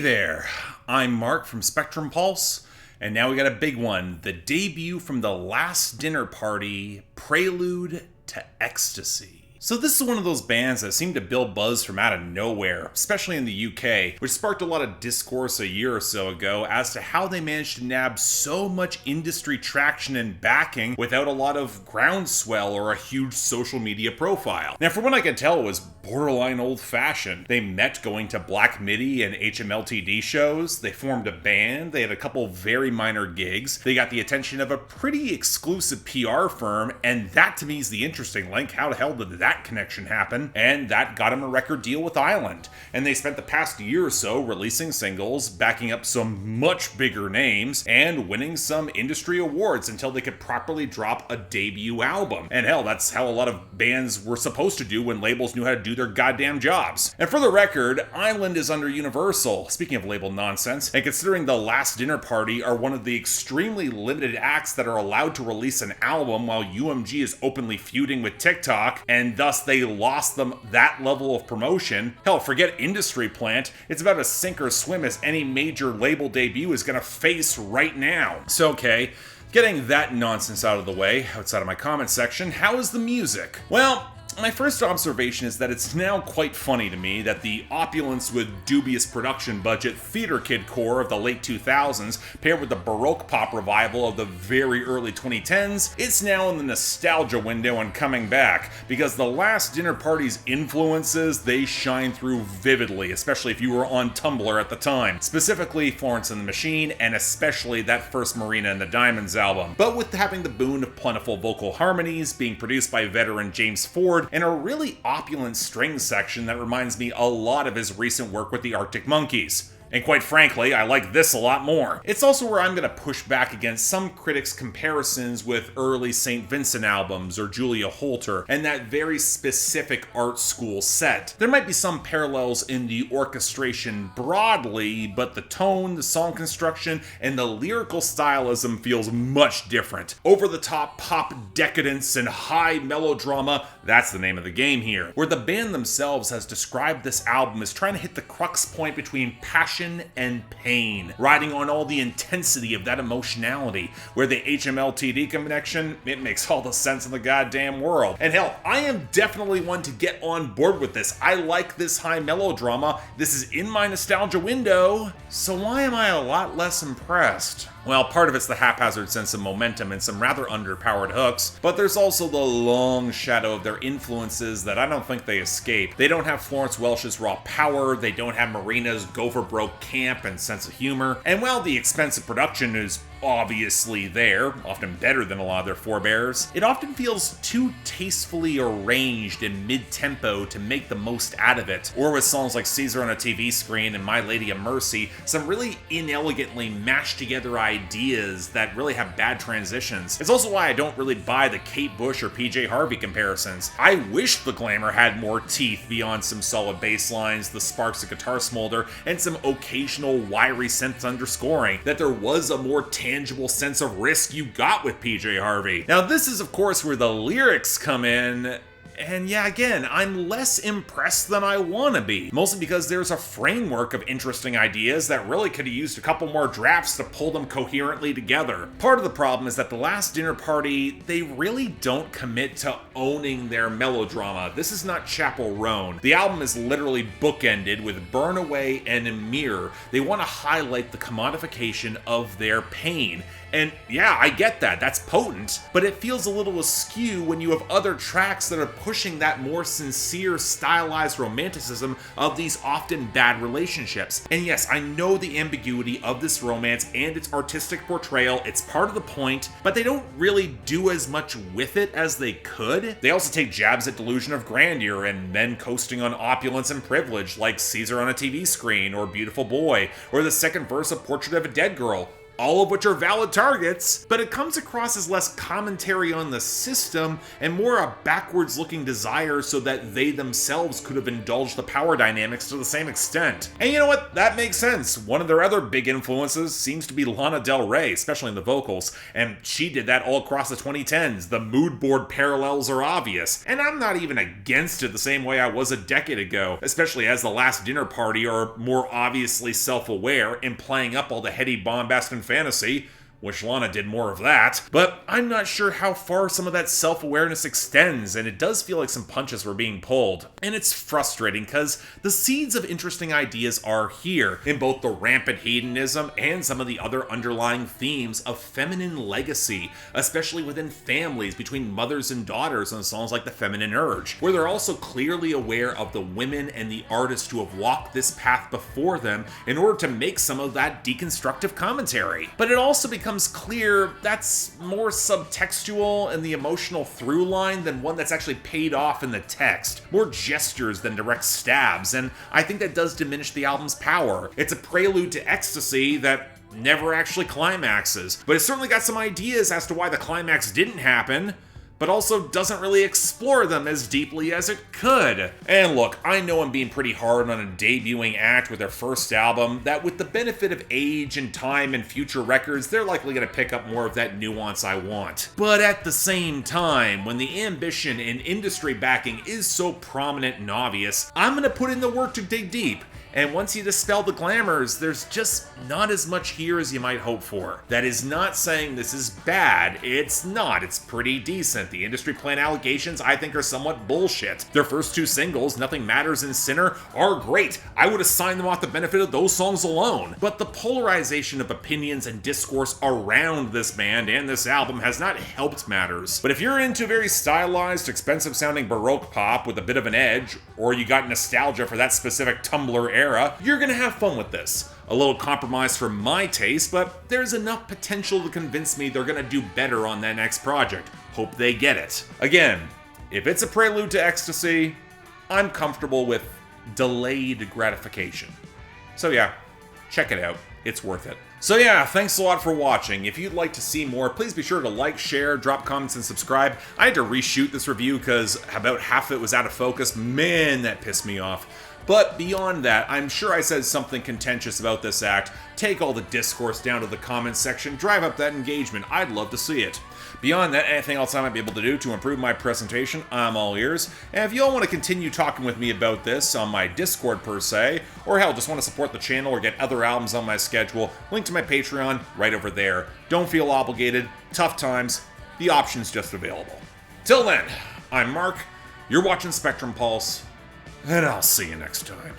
there, I'm Mark from Spectrum Pulse, and now we got a big one, the debut from the Last Dinner Party Prelude to Ecstasy. So this is one of those bands that seemed to build buzz from out of nowhere, especially in the UK, which sparked a lot of discourse a year or so ago as to how they managed to nab so much industry traction and backing without a lot of groundswell or a huge social media profile. Now, from what I can tell, it was borderline old-fashioned. They met going to Black Midi and HMLTD shows, they formed a band, they had a couple very minor gigs, they got the attention of a pretty exclusive PR firm, and that to me is the interesting link. How the hell did that connection happen? And that got them a record deal with Island. And they spent the past year or so releasing singles, backing up some much bigger names, and winning some industry awards until they could properly drop a debut album. And hell, that's how a lot of bands were supposed to do when labels knew how to do their goddamn jobs. And for the record, Island is under Universal, speaking of label nonsense, and considering the Last Dinner Party are one of the extremely limited acts that are allowed to release an album while UMG is openly feuding with TikTok, and thus they lost them that level of promotion. Hell, forget Industry Plant, it's about as sink or swim as any major label debut is gonna face right now. So okay, getting that nonsense out of the way, outside of my comment section, how is the music? Well, my first observation is that it's now quite funny to me that the opulence with dubious production budget theater kid core of the late 2000s paired with the baroque pop revival of the very early 2010s, it's now in the nostalgia window and coming back, because the Last Dinner Party's influences, they shine through vividly, especially if you were on Tumblr at the time, specifically Florence and the Machine, and especially that first Marina and the Diamonds album. But with having the boon of plentiful vocal harmonies, being produced by veteran James Ford, and a really opulent string section that reminds me a lot of his recent work with the Arctic Monkeys. And quite frankly, I like this a lot more. It's also where I'm gonna push back against some critics' comparisons with early St. Vincent albums or Julia Holter and that very specific art school set. There might be some parallels in the orchestration broadly, but the tone, the song construction, and the lyrical stylism feels much different. Over-the-top pop decadence and high melodrama, that's the name of the game here. Where the band themselves has described this album as trying to hit the crux point between passion and pain, riding on all the intensity of that emotionality, where the HMLTD connection, it makes all the sense in the goddamn world. And hell, I am definitely one to get on board with this. I like this high melodrama, this is in my nostalgia window, so why am I a lot less impressed? Well, part of it's the haphazard sense of momentum and some rather underpowered hooks, but there's also the long shadow of their influences that I don't think they escape. They don't have Florence Welch's raw power, they don't have Marina's go-for-broke camp and sense of humor, and while the expensive production is obviously there, often better than a lot of their forebears, it often feels too tastefully arranged and mid-tempo to make the most out of it. Or with songs like Caesar on a TV Screen and My Lady of Mercy, some really inelegantly mashed together ideas that really have bad transitions. It's also why I don't really buy the Kate Bush or PJ Harvey comparisons. I wish the Glamour had more teeth beyond some solid bass lines, the sparks of guitar smolder, and some occasional wiry synth underscoring, that there was a more tangible sense of risk you got with PJ Harvey. Now this is of course where the lyrics come in, and yeah, again, I'm less impressed than I want to be. Mostly because there's a framework of interesting ideas that really could have used a couple more drafts to pull them coherently together. Part of the problem is that the Last Dinner Party, they really don't commit to owning their melodrama. This is not Chapel Roan. The album is literally bookended with Burn Away and Mirror. They want to highlight the commodification of their pain. And yeah, I get that, that's potent, but it feels a little askew when you have other tracks that are pushing that more sincere, stylized romanticism of these often bad relationships. And yes, I know the ambiguity of this romance and its artistic portrayal, it's part of the point, but they don't really do as much with it as they could. They also take jabs at delusion of grandeur and men coasting on opulence and privilege, like Caesar on a TV Screen, or Beautiful Boy, or the second verse of Portrait of a Dead Girl. all of which are valid targets, but it comes across as less commentary on the system and more a backwards looking desire so that they themselves could have indulged the power dynamics to the same extent. And you know what? That makes sense. One of their other big influences seems to be Lana Del Rey, especially in the vocals, and she did that all across the 2010s. The mood board parallels are obvious, and I'm not even against it the same way I was a decade ago, especially as the Last Dinner Party are more obviously self-aware and playing up all the heady bombast and fantasy. Wish Lana did more of that, but I'm not sure how far some of that self-awareness extends, and it does feel like some punches were being pulled. And it's frustrating because the seeds of interesting ideas are here, in both the rampant hedonism and some of the other underlying themes of feminine legacy, especially within families, between mothers and daughters on songs like The Feminine Urge, where they're also clearly aware of the women and the artists who have walked this path before them in order to make some of that deconstructive commentary. But it also becomes clear that's more subtextual and the emotional through line than one that's actually paid off in the text. More gestures than direct stabs, and I think that does diminish the album's power. It's a prelude to ecstasy that never actually climaxes, but it's certainly got some ideas as to why the climax didn't happen, but also doesn't really explore them as deeply as it could. And look, I know I'm being pretty hard on a debuting act with their first album, that with the benefit of age and time and future records, they're likely gonna pick up more of that nuance I want. But at the same time, when the ambition and industry backing is so prominent and obvious, I'm gonna put in the work to dig deep. And once you dispel the glamours, there's just not as much here as you might hope for. That is not saying this is bad. It's not. It's pretty decent. The industry plan allegations, I think, are somewhat bullshit. Their first two singles, Nothing Matters and Sinner, are great. I would assign them off the benefit of those songs alone. But the polarization of opinions and discourse around this band and this album has not helped matters. But if you're into very stylized, expensive-sounding baroque pop with a bit of an edge, or you got nostalgia for that specific Tumblr era, you're gonna have fun with this. A little compromise for my taste, but there's enough potential to convince me they're gonna do better on that next project. Hope they get it. Again, if it's a prelude to ecstasy, I'm comfortable with delayed gratification. So yeah, check it out. It's worth it. So yeah, thanks a lot for watching. If you'd like to see more, please be sure to like, share, drop comments, and subscribe. I had to reshoot this review because about half of it was out of focus. Man, that pissed me off. But beyond that, I'm sure I said something contentious about this act. Take all the discourse down to the comments section, drive up that engagement. I'd love to see it. Beyond that, anything else I might be able to do to improve my presentation, I'm all ears. And if you all want to continue talking with me about this on my Discord per se, or hell, just want to support the channel or get other albums on my schedule, link to my Patreon right over there. Don't feel obligated. Tough times. The option's just available. Till then, I'm Mark. You're watching Spectrum Pulse. And I'll see you next time.